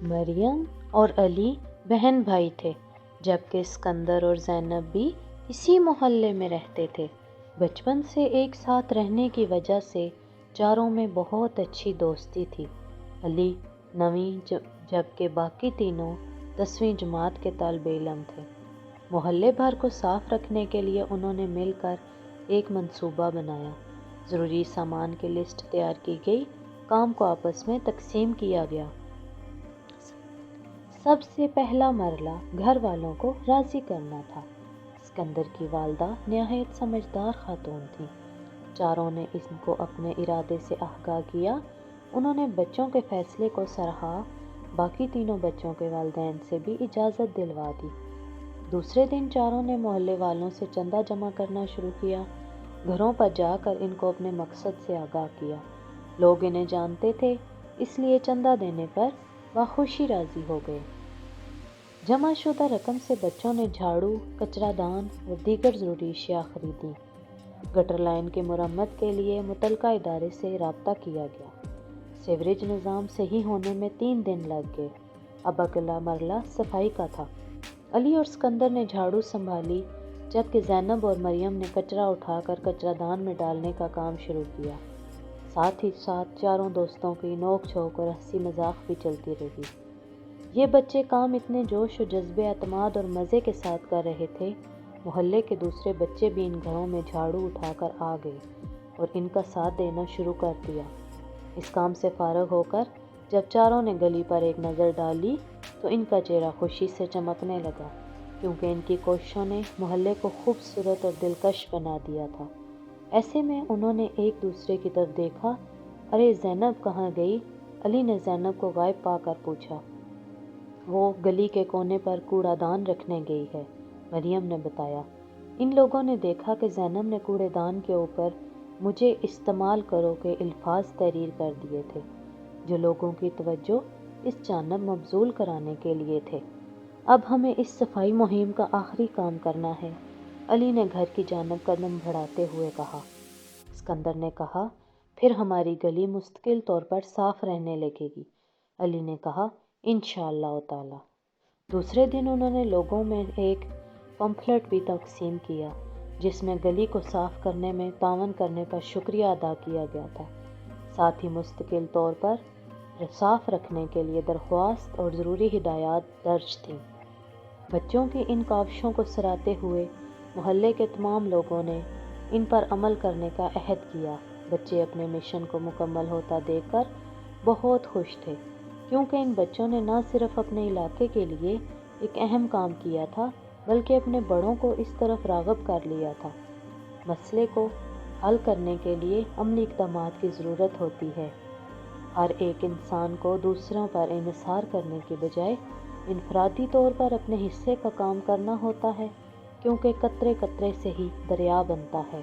مریم اور علی بہن بھائی تھے، جبکہ اسکندر اور زینب بھی اسی محلے میں رہتے تھے۔ بچپن سے ایک ساتھ رہنے کی وجہ سے چاروں میں بہت اچھی دوستی تھی۔ علی 9ویں جبکہ باقی تینوں 10ویں جماعت کے طالب علم تھے۔ محلے بھر کو صاف رکھنے کے لیے انہوں نے مل کر ایک منصوبہ بنایا۔ ضروری سامان کی لسٹ تیار کی گئی، کام کو آپس میں تقسیم کیا گیا۔ سب سے پہلا مرحلہ گھر والوں کو راضی کرنا تھا۔ اسکندر کی والدہ نہایت سمجھدار خاتون تھیں۔ چاروں نے ان کو اپنے ارادے سے آگاہ کیا۔ انہوں نے بچوں کے فیصلے کو سراہا، باقی تینوں بچوں کے والدین سے بھی اجازت دلوا دی۔ دوسرے دن چاروں نے محلے والوں سے چندہ جمع کرنا شروع کیا۔ گھروں پر جا کر ان کو اپنے مقصد سے آگاہ کیا۔ لوگ انہیں جانتے تھے، اس لیے چندہ دینے پر بخوشی راضی ہو گئے۔ جمع شدہ رقم سے بچوں نے جھاڑو، کچرا دان اور دیگر ضروری اشیاء خریدیں۔ گٹر لائن کی مرمت کے لیے متعلقہ ادارے سے رابطہ کیا گیا۔ سیوریج نظام صحیح ہونے میں 3 دن لگ گئے۔ اب اگلا مرحلہ صفائی کا تھا۔ علی اور اسکندر نے جھاڑو سنبھالی، جبکہ زینب اور مریم نے کچرا اٹھا کر کچرا دان میں ڈالنے کا کام شروع کیا۔ ساتھ ہی ساتھ چاروں دوستوں کی نوک جھونک اور ہنسی مذاق بھی چلتی رہی۔ یہ بچے کام اتنے جوش و جذبے، اعتماد اور مزے کے ساتھ کر رہے تھے، محلے کے دوسرے بچے بھی ان گھروں میں جھاڑو اٹھا کر آ گئے اور ان کا ساتھ دینا شروع کر دیا۔ اس کام سے فارغ ہو کر جب چاروں نے گلی پر ایک نظر ڈالی تو ان کا چہرہ خوشی سے چمکنے لگا، کیونکہ ان کی کوششوں نے محلے کو خوبصورت اور دلکش بنا دیا تھا۔ ایسے میں انہوں نے ایک دوسرے کی طرف دیکھا۔ ارے زینب کہاں گئی؟ علی نے زینب کو غائب پا کر پوچھا۔ وہ گلی کے کونے پر کوڑا دان رکھنے گئی ہے، مریم نے بتایا۔ ان لوگوں نے دیکھا کہ زینب نے کوڑے دان کے اوپر مجھے استعمال کرو کے الفاظ تحریر کر دیے تھے، جو لوگوں کی توجہ اس جانب مبذول کرانے کے لیے تھے۔ اب ہمیں اس صفائی مہم کا آخری کام کرنا ہے، علی نے گھر کی جانب قدم بڑھاتے ہوئے کہا۔ اسکندر نے کہا، پھر ہماری گلی مستقل طور پر صاف رہنے لگے گی۔ علی نے کہا، انشاءاللہ تعالی۔ دوسرے دن انہوں نے لوگوں میں ایک پمفلٹ بھی تقسیم کیا، جس میں گلی کو صاف کرنے میں تعاون کرنے کا شکریہ ادا کیا گیا تھا۔ ساتھ ہی مستقل طور پر صاف رکھنے کے لیے درخواست اور ضروری ہدایات درج تھیں۔ بچوں کی ان کاوشوں کو سراہتے ہوئے محلے کے تمام لوگوں نے ان پر عمل کرنے کا عہد کیا۔ بچے اپنے مشن کو مکمل ہوتا دیکھ کر بہت خوش تھے، کیونکہ ان بچوں نے نہ صرف اپنے علاقے کے لیے ایک اہم کام کیا تھا، بلکہ اپنے بڑوں کو اس طرف راغب کر لیا تھا۔ مسئلے کو حل کرنے کے لیے عملی اقدامات کی ضرورت ہوتی ہے۔ ہر ایک انسان کو دوسروں پر انحصار کرنے کے بجائے انفرادی طور پر اپنے حصے کا کام کرنا ہوتا ہے، کیونکہ قطرے قطرے سے ہی دریا بنتا ہے۔